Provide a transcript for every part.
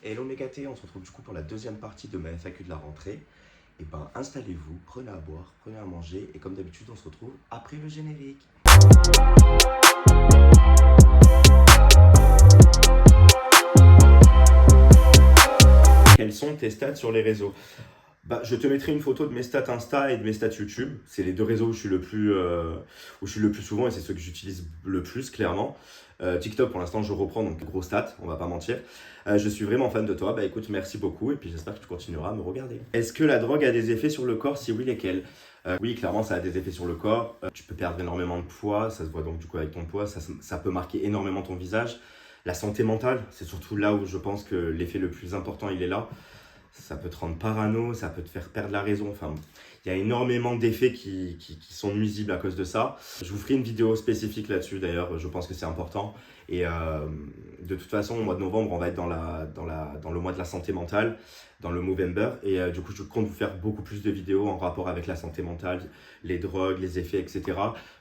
Hello Mégaté, on se retrouve du coup pour la deuxième partie de ma FAQ de la rentrée. Et ben installez-vous, prenez à boire, prenez à manger et comme d'habitude on se retrouve après le générique. Quels sont tes stats sur les réseaux? Je te mettrai une photo de mes stats Insta et de mes stats YouTube. C'est les deux réseaux où je suis où je suis le plus souvent et c'est ceux que j'utilise le plus, clairement. TikTok, pour l'instant, je reprends, donc gros stats, on va pas mentir. Je suis vraiment fan de toi. Bah écoute, merci beaucoup et puis j'espère que tu continueras à me regarder. Est-ce que la drogue a des effets sur le corps? Si oui, lesquels? Oui, clairement, ça a des effets sur le corps. Tu peux perdre énormément de poids, ça se voit donc du coup avec ton poids, ça peut marquer énormément ton visage. La santé mentale, c'est surtout là où je pense que l'effet le plus important, il est là. Ça peut te rendre parano, ça peut te faire perdre la raison. Enfin, il y a énormément d'effets qui sont nuisibles à cause de ça. Je vous ferai une vidéo spécifique là-dessus d'ailleurs, je pense que c'est important. Et de toute façon, au mois de novembre, on va être dans le mois de la santé mentale, dans le Movember. Et du coup, je compte vous faire beaucoup plus de vidéos en rapport avec la santé mentale, les drogues, les effets, etc.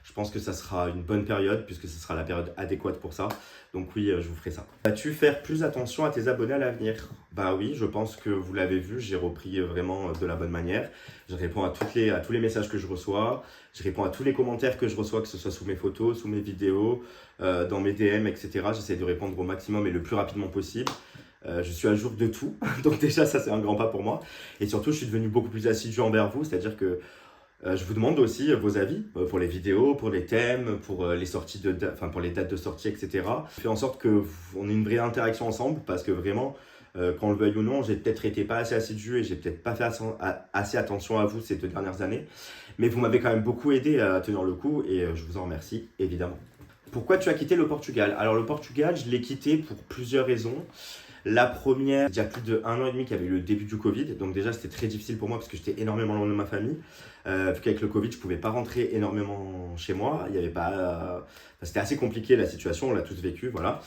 Je pense que ça sera une bonne période puisque ce sera la période adéquate pour ça. Donc oui, je vous ferai ça. Vas-tu faire plus attention à tes abonnés à l'avenir? Bah oui, je pense que vous l'avez vu, j'ai repris vraiment de la bonne manière. Je réponds à tous les messages que je reçois. Je réponds à tous les commentaires que je reçois, que ce soit sous mes photos, sous mes vidéos, dans mes DM, etc. J'essaie de répondre au maximum et le plus rapidement possible. Je suis à jour de tout, donc déjà ça c'est un grand pas pour moi. Et surtout, je suis devenu beaucoup plus assidu envers vous, c'est-à-dire que je vous demande aussi vos avis pour les vidéos, pour les thèmes, pour les sorties pour les dates de sortie, etc. Je fais en sorte qu'on ait une vraie interaction ensemble parce que vraiment, qu'on le veuille ou non, j'ai peut-être été pas assez assidu et j'ai peut-être pas fait assez attention à vous ces 2 dernières années. Mais vous m'avez quand même beaucoup aidé à tenir le coup et je vous en remercie évidemment. Pourquoi tu as quitté le Portugal? Alors le Portugal, je l'ai quitté pour plusieurs raisons. La première, il y a plus de 1 an et demi qu'il y avait eu le début du Covid. Donc déjà, c'était très difficile pour moi parce que j'étais énormément loin de ma famille. Vu qu'avec le Covid, je ne pouvais pas rentrer énormément chez moi. Il y avait pas, c'était assez compliqué la situation, on l'a tous vécu, voilà.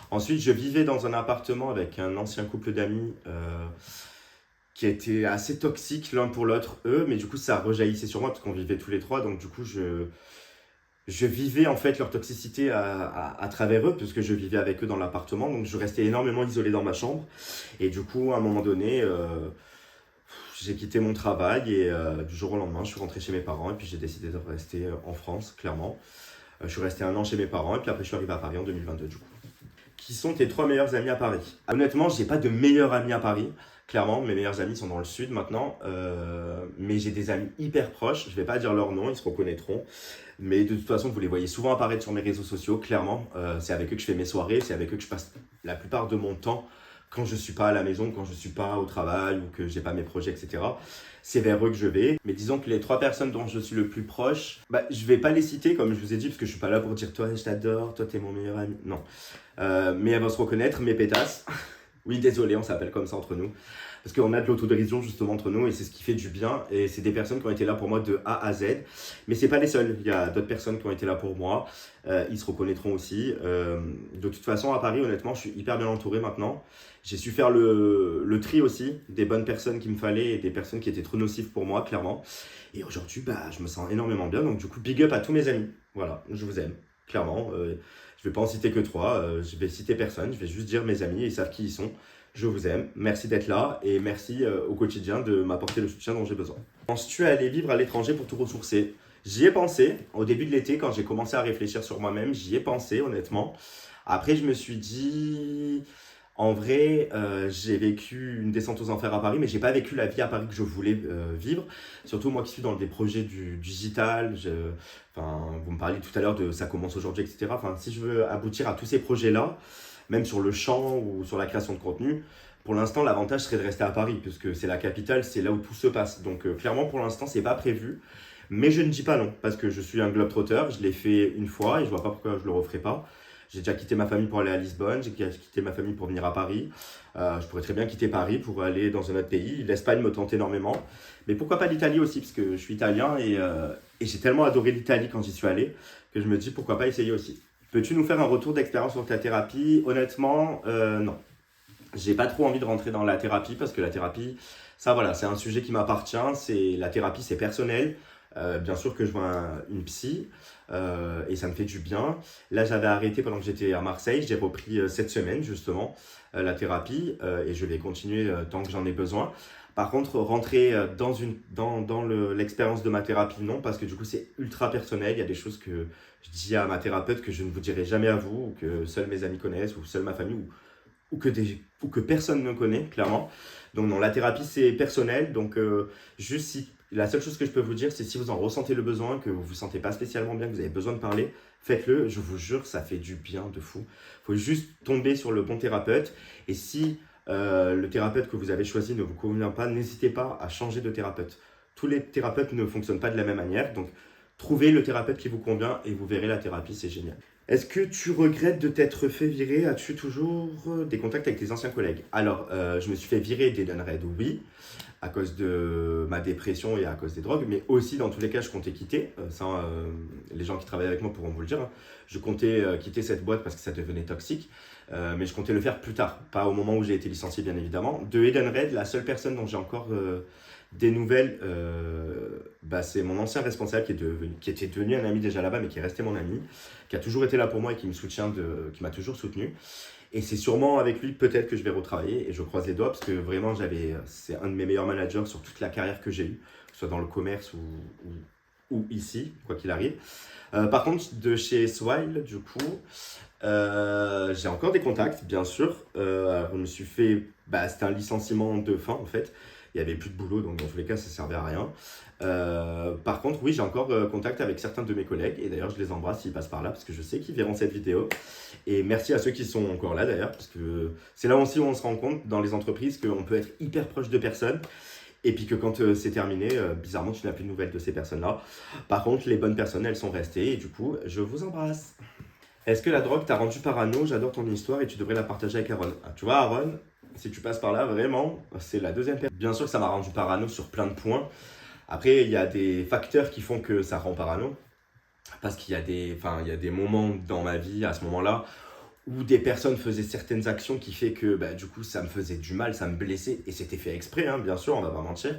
Ensuite, je vivais dans un appartement avec un ancien couple d'amis qui était assez toxique l'un pour l'autre, eux. Mais du coup, ça rejaillissait sur moi parce qu'on vivait tous les trois. Donc du coup, je vivais en fait leur toxicité à travers eux, puisque je vivais avec eux dans l'appartement, donc je restais énormément isolé dans ma chambre. Et du coup, à un moment donné, j'ai quitté mon travail et du jour au lendemain, je suis rentré chez mes parents et puis j'ai décidé de rester en France, clairement. Je suis resté 1 an chez mes parents et puis après je suis arrivé à Paris en 2022 du coup. Qui sont tes 3 meilleurs amis à Paris? Honnêtement, j'ai pas de meilleurs amis à Paris. Clairement, mes meilleurs amis sont dans le sud maintenant, mais j'ai des amis hyper proches. Je vais pas dire leur nom, ils se reconnaîtront. Mais de toute façon, vous les voyez souvent apparaître sur mes réseaux sociaux, clairement. C'est avec eux que je fais mes soirées, c'est avec eux que je passe la plupart de mon temps quand je suis pas à la maison, quand je suis pas au travail ou que j'ai pas mes projets, etc. C'est vers eux que je vais. Mais disons que les 3 personnes dont je suis le plus proche, je vais pas les citer comme je vous ai dit, parce que je suis pas là pour dire toi je t'adore, toi t'es mon meilleur ami. Non. Mais elles vont se reconnaître, mes pétasses. Oui, désolé, on s'appelle comme ça entre nous. Parce qu'on a de l'autodérision justement entre nous et c'est ce qui fait du bien. Et c'est des personnes qui ont été là pour moi de A à Z. Mais c'est pas les seuls. Il y a d'autres personnes qui ont été là pour moi. Ils se reconnaîtront aussi. De toute façon, à Paris, honnêtement, je suis hyper bien entouré maintenant. J'ai su faire le tri aussi des bonnes personnes qu'il me fallait et des personnes qui étaient trop nocives pour moi, clairement. Et aujourd'hui, je me sens énormément bien. Donc du coup, big up à tous mes amis. Voilà, je vous aime, clairement. Je vais pas en citer que 3. Je vais citer personne. Je vais juste dire mes amis, ils savent qui ils sont. Je vous aime, merci d'être là et merci au quotidien de m'apporter le soutien dont j'ai besoin. Penses-tu à aller vivre à l'étranger pour te ressourcer? J'y ai pensé au début de l'été quand j'ai commencé à réfléchir sur moi-même, j'y ai pensé honnêtement. Après je me suis dit, en vrai j'ai vécu une descente aux enfers à Paris mais j'ai pas vécu la vie à Paris que je voulais vivre. Surtout moi qui suis dans des projets du digital, vous me parliez tout à l'heure de ça commence aujourd'hui etc. Si je veux aboutir à tous ces projets-là, même sur le chant ou sur la création de contenu, pour l'instant, l'avantage serait de rester à Paris, puisque c'est la capitale, c'est là où tout se passe. Donc clairement, pour l'instant, c'est pas prévu. Mais je ne dis pas non, parce que je suis un globe-trotter, je l'ai fait une fois et je vois pas pourquoi je le referai pas. J'ai déjà quitté ma famille pour aller à Lisbonne, j'ai quitté ma famille pour venir à Paris. Je pourrais très bien quitter Paris pour aller dans un autre pays. L'Espagne me tente énormément. Mais pourquoi pas l'Italie aussi, parce que je suis italien et j'ai tellement adoré l'Italie quand j'y suis allé, que je me dis pourquoi pas essayer aussi. Peux-tu nous faire un retour d'expérience sur ta thérapie? Honnêtement, non. J'ai pas trop envie de rentrer dans la thérapie parce que la thérapie, ça voilà, c'est un sujet qui m'appartient. La thérapie, c'est personnel. Bien sûr que je vois une psy et ça me fait du bien. Là, j'avais arrêté pendant que j'étais à Marseille. J'ai repris cette semaine justement la thérapie et je vais continuer tant que j'en ai besoin. Par contre, rentrer dans l'expérience de ma thérapie, non, parce que du coup, c'est ultra personnel. Il y a des choses que je dis à ma thérapeute que je ne vous dirai jamais à vous, ou que seuls mes amis connaissent, ou seule ma famille, ou que personne ne connaît, clairement. Donc non, la thérapie, c'est personnel. Donc juste si, la seule chose que je peux vous dire, c'est si vous en ressentez le besoin, que vous ne vous sentez pas spécialement bien, que vous avez besoin de parler, faites-le. Je vous jure, ça fait du bien de fou. Il faut juste tomber sur le bon thérapeute. Et si le thérapeute que vous avez choisi ne vous convient pas, n'hésitez pas à changer de thérapeute. Tous les thérapeutes ne fonctionnent pas de la même manière. Donc trouvez le thérapeute qui vous convient et vous verrez la thérapie, c'est génial. Est-ce que tu regrettes de t'être fait virer? As-tu toujours des contacts avec tes anciens collègues? Alors, je me suis fait virer d'Edenred, oui, à cause de ma dépression et à cause des drogues, mais aussi dans tous les cas, je comptais quitter. Les gens qui travaillent avec moi pourront vous le dire, hein. Je comptais quitter cette boîte parce que ça devenait toxique, mais je comptais le faire plus tard, pas au moment où j'ai été licencié, bien évidemment. De Edenred, la seule personne dont j'ai encore des nouvelles, c'est mon ancien responsable qui était devenu un ami déjà là-bas, mais qui est resté mon ami, qui a toujours été là pour moi et qui qui m'a toujours soutenu. Et c'est sûrement avec lui peut-être que je vais retravailler et je croise les doigts parce que vraiment c'est un de mes meilleurs managers sur toute la carrière que j'ai eue, que ce soit dans le commerce ou ici, quoi qu'il arrive. Par contre, de chez Swile, du coup, j'ai encore des contacts, bien sûr. Alors, je me suis fait, c'était un licenciement de fin en fait. Il n'y avait plus de boulot, donc dans tous les cas, ça ne servait à rien. Par contre, oui, j'ai encore contact avec certains de mes collègues et d'ailleurs, je les embrasse s'ils passent par là parce que je sais qu'ils verront cette vidéo. Et merci à ceux qui sont encore là d'ailleurs, parce que c'est là aussi où on se rend compte dans les entreprises qu'on peut être hyper proche de personnes et puis que quand c'est terminé, bizarrement, tu n'as plus de nouvelles de ces personnes-là. Par contre, les bonnes personnes, elles sont restées et du coup, je vous embrasse. Est-ce que la drogue t'a rendu parano? J'adore ton histoire et tu devrais la partager avec Aaron. Ah, tu vois, Aaron, si tu passes par là, vraiment, c'est la deuxième personne. Bien sûr que ça m'a rendu parano sur plein de points. Après, il y a des facteurs qui font que ça rend parano. Parce il y a des moments dans ma vie, à ce moment-là, où des personnes faisaient certaines actions qui fait que du coup, ça me faisait du mal, ça me blessait. Et c'était fait exprès, hein, bien sûr, on va pas mentir.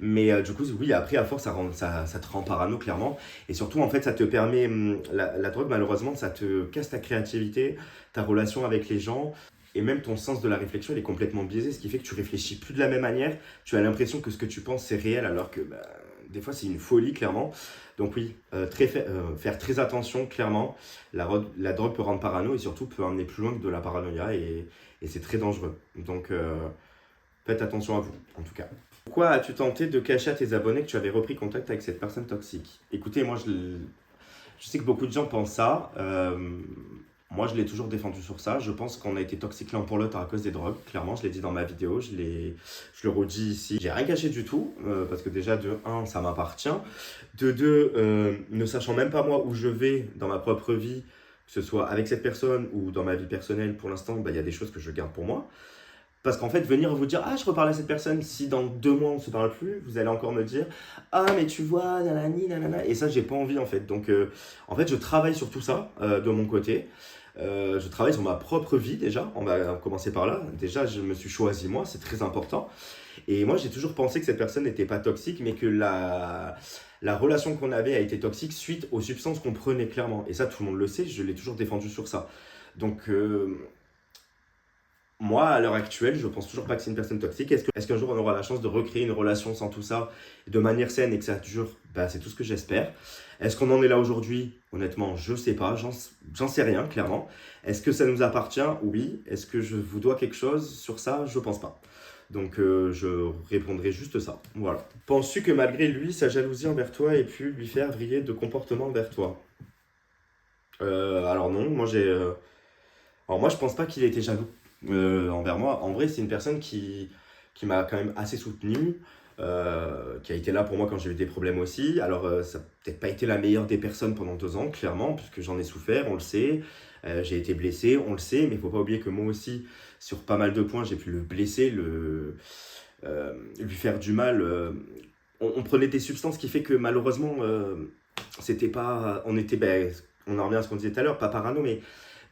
Mais du coup, oui, après, à force, ça te rend parano, clairement. Et surtout, en fait, ça te permet, la drogue, malheureusement, ça te casse ta créativité, ta relation avec les gens. Et même ton sens de la réflexion, il est complètement biaisé, ce qui fait que tu réfléchis plus de la même manière. Tu as l'impression que ce que tu penses, c'est réel, alors que des fois, c'est une folie, clairement. Donc oui, faire très attention, clairement. La drogue peut rendre parano et surtout peut emmener plus loin que de la paranoïa et c'est très dangereux. Donc faites attention à vous, en tout cas. Pourquoi as-tu tenté de cacher à tes abonnés que tu avais repris contact avec cette personne toxique? Écoutez, moi, je sais que beaucoup de gens pensent ça. Moi, je l'ai toujours défendu sur ça. Je pense qu'on a été toxique l'un pour l'autre à cause des drogues. Clairement, je l'ai dit dans ma vidéo, je le redis ici. J'ai rien caché du tout, parce que déjà, de un, ça m'appartient. De deux, ne sachant même pas moi où je vais dans ma propre vie, que ce soit avec cette personne ou dans ma vie personnelle, pour l'instant, il y a des choses que je garde pour moi. Parce qu'en fait, venir vous dire, ah, je reparle à cette personne, si dans 2 mois on ne se parle plus, vous allez encore me dire, ah, mais tu vois, nanani, nanana. Et ça, j'ai pas envie en fait. Donc, en fait, je travaille sur tout ça de mon côté. Je travaille sur ma propre vie déjà. On va commencer par là. Déjà, je me suis choisi moi, c'est très important. Et moi, j'ai toujours pensé que cette personne n'était pas toxique, mais que la relation qu'on avait a été toxique suite aux substances qu'on prenait clairement. Et ça, tout le monde le sait, je l'ai toujours défendu sur ça. Donc, moi, à l'heure actuelle, je pense toujours pas que c'est une personne toxique. Est-ce qu'un jour on aura la chance de recréer une relation sans tout ça, de manière saine et que ça dure? C'est tout ce que j'espère. Est-ce qu'on en est là aujourd'hui? Honnêtement, je sais pas. J'en sais rien, clairement. Est-ce que ça nous appartient? Oui. Est-ce que je vous dois quelque chose sur ça? Je pense pas. Donc, je répondrai juste ça. Voilà. Penses-tu que malgré lui, sa jalousie envers toi ait pu lui faire vriller de comportement envers toi? Alors non, alors moi, je pense pas qu'il ait été jaloux envers moi. En vrai, c'est une personne qui m'a quand même assez soutenu, qui a été là pour moi quand j'ai eu des problèmes aussi. Alors, ça n'a peut-être pas été la meilleure des personnes pendant 2 ans, clairement, puisque j'en ai souffert, on le sait. J'ai été blessé, on le sait, mais il ne faut pas oublier que moi aussi, sur pas mal de points, j'ai pu le blesser, lui faire du mal. On prenait des substances qui fait que malheureusement, c'était pas, on en revient à ce qu'on disait tout à l'heure, pas parano, mais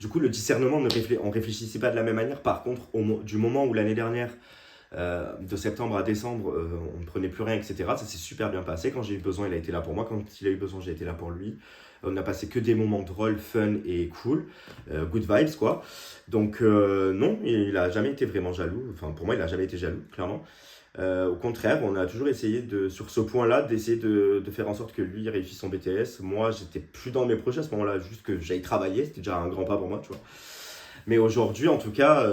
du coup, le discernement, on réfléchissait pas de la même manière. Par contre, du moment où l'année dernière, De septembre à décembre, on ne prenait plus rien, etc. Ça s'est super bien passé. Quand j'ai eu besoin, il a été là pour moi. Quand il a eu besoin, j'ai été là pour lui. On a passé que des moments drôles, fun et cool. Good vibes, quoi. Donc, non, il n'a jamais été vraiment jaloux. Enfin, pour moi, il n'a jamais été jaloux, clairement. Au contraire, on a toujours essayé sur ce point-là, d'essayer de faire en sorte que lui réussisse son BTS. Moi, j'étais plus dans mes projets à ce moment-là, juste que j'aille travailler. C'était déjà un grand pas pour moi, tu vois. Mais aujourd'hui, en tout cas,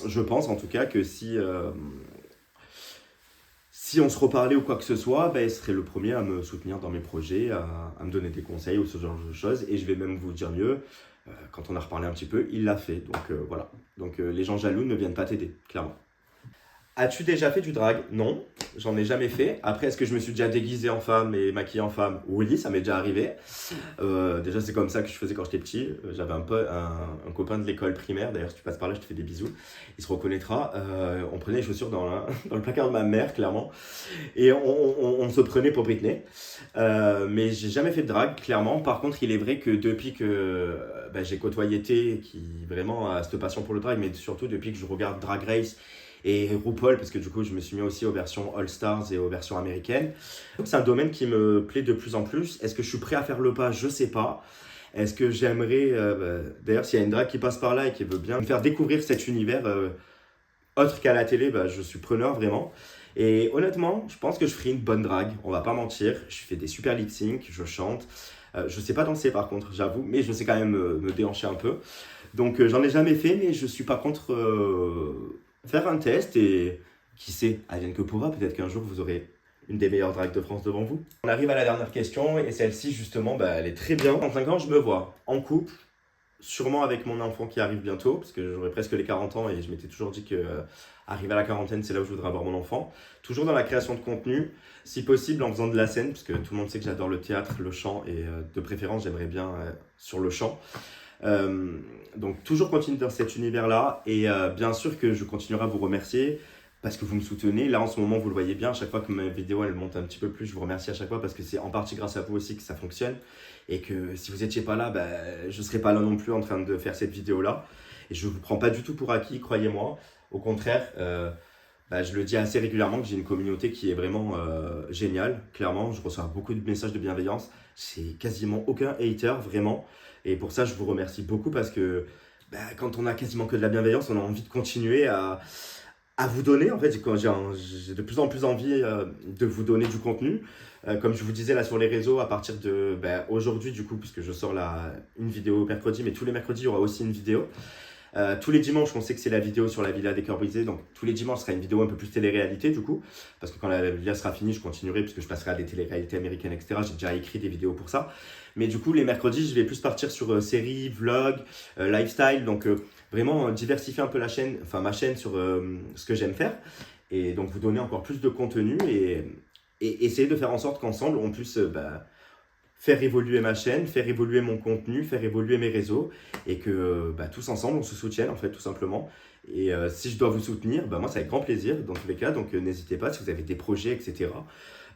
je pense en tout cas que si on se reparlait ou quoi que ce soit, ben, il serait le premier à me soutenir dans mes projets, à me donner des conseils ou ce genre de choses. Et je vais même vous dire mieux, quand on a reparlé un petit peu, il l'a fait. Donc voilà. Donc les gens jaloux ne viennent pas t'aider, clairement. As-tu déjà fait du drag? Non, j'en ai jamais fait. Après, est-ce que je me suis déjà déguisé en femme et maquillé en femme? Oui, ça m'est déjà arrivé. Déjà, c'est comme ça que je faisais quand j'étais petit. J'avais un copain de l'école primaire. D'ailleurs, si tu passes par là, je te fais des bisous. Il se reconnaîtra. On prenait les chaussures dans le placard de ma mère, clairement. Et on se prenait pour Britney. Mais j'ai jamais fait de drag, clairement. Par contre, il est vrai que depuis que j'ai côtoyé T, qui vraiment a cette passion pour le drag, mais surtout depuis que je regarde Drag Race et RuPaul, parce que du coup je me suis mis aussi aux versions All Stars et aux versions américaines. C'est un domaine qui me plaît de plus en plus. Est-ce que je suis prêt à faire le pas? Je sais pas. Est-ce que j'aimerais, d'ailleurs s'il y a une drague qui passe par là et qui veut bien me faire découvrir cet univers autre qu'à la télé, je suis preneur vraiment. Et honnêtement, je pense que je ferai une bonne drague, on va pas mentir. Je fais des super lip sync, je chante. Je sais pas danser par contre, j'avoue, mais je sais quand même me déhancher un peu. Donc j'en ai jamais fait, mais je suis pas contre faire un test et qui sait, advienne que pourra, peut-être qu'un jour vous aurez une des meilleures dragues de France devant vous. On arrive à la dernière question et celle-ci justement, elle est très bien. En 5 ans, je me vois en couple, sûrement avec mon enfant qui arrive bientôt, parce que j'aurai presque les 40 ans et je m'étais toujours dit que arriver à la quarantaine, c'est là où je voudrais avoir mon enfant. Toujours dans la création de contenu, si possible en faisant de la scène, parce que tout le monde sait que j'adore le théâtre, le chant et de préférence, j'aimerais bien sur le chant. Donc toujours continuer dans cet univers-là et bien sûr que je continuerai à vous remercier parce que vous me soutenez. Là en ce moment vous le voyez bien, à chaque fois que ma vidéo elle monte un petit peu plus, je vous remercie à chaque fois parce que c'est en partie grâce à vous aussi que ça fonctionne et que si vous n'étiez pas là, je ne serais pas là non plus en train de faire cette vidéo-là. Et je ne vous prends pas du tout pour acquis, croyez-moi. Au contraire, je le dis assez régulièrement que j'ai une communauté qui est vraiment géniale. Clairement, je reçois beaucoup de messages de bienveillance. C'est quasiment aucun hater, vraiment. Et pour ça, je vous remercie beaucoup parce que quand on a quasiment que de la bienveillance, on a envie de continuer à vous donner. En fait, j'ai de plus en plus envie de vous donner du contenu. Comme je vous disais là sur les réseaux, à partir de aujourd'hui, du coup, puisque je sors une vidéo mercredi, mais tous les mercredis, il y aura aussi une vidéo. Tous les dimanches, on sait que c'est la vidéo sur la Villa des Cœurs Brisés, donc tous les dimanches, ce sera une vidéo un peu plus télé-réalité du coup, parce que quand la villa sera finie, je continuerai puisque je passerai à des télé-réalités américaines, etc. J'ai déjà écrit des vidéos pour ça, mais du coup, les mercredis, je vais plus partir sur séries, vlogs, lifestyle, donc vraiment diversifier un peu ma chaîne sur ce que j'aime faire, et donc vous donner encore plus de contenu et essayer de faire en sorte qu'ensemble, on puisse faire évoluer ma chaîne, faire évoluer mon contenu, faire évoluer mes réseaux et que tous ensemble on se soutienne en fait tout simplement. Et si je dois vous soutenir, moi c'est avec grand plaisir dans tous les cas, donc n'hésitez pas si vous avez des projets, etc.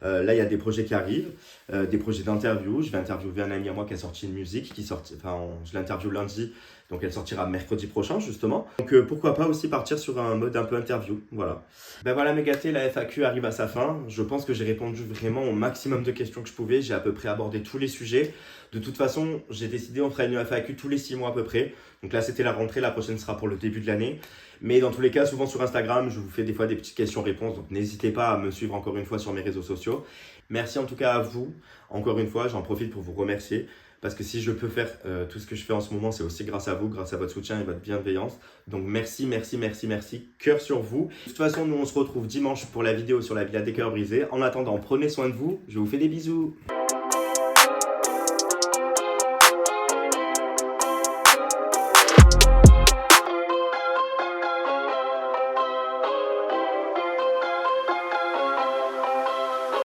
Là il y a des projets qui arrivent, des projets d'interview. Je vais interviewer un ami à moi qui a sorti une musique, je l'interview lundi, donc elle sortira mercredi prochain justement. Donc pourquoi pas aussi partir sur un mode un peu interview, voilà. Voilà mes gâtés, la FAQ arrive à sa fin. Je pense que j'ai répondu vraiment au maximum de questions que je pouvais. J'ai à peu près abordé tous les sujets. De toute façon, j'ai décidé on fera une FAQ tous les 6 mois à peu près. Donc là c'était la rentrée, la prochaine sera pour le début de l'année. Mais dans tous les cas, souvent sur Instagram, je vous fais des fois des petites questions-réponses. Donc n'hésitez pas à me suivre encore une fois sur mes réseaux sociaux. Merci en tout cas à vous. Encore une fois, j'en profite pour vous remercier. Parce que si je peux faire tout ce que je fais en ce moment, c'est aussi grâce à vous, grâce à votre soutien et votre bienveillance. Donc merci, merci, merci, merci. Cœur sur vous. De toute façon, nous on se retrouve dimanche pour la vidéo sur la Villa des Cœurs Brisés. En attendant, prenez soin de vous. Je vous fais des bisous.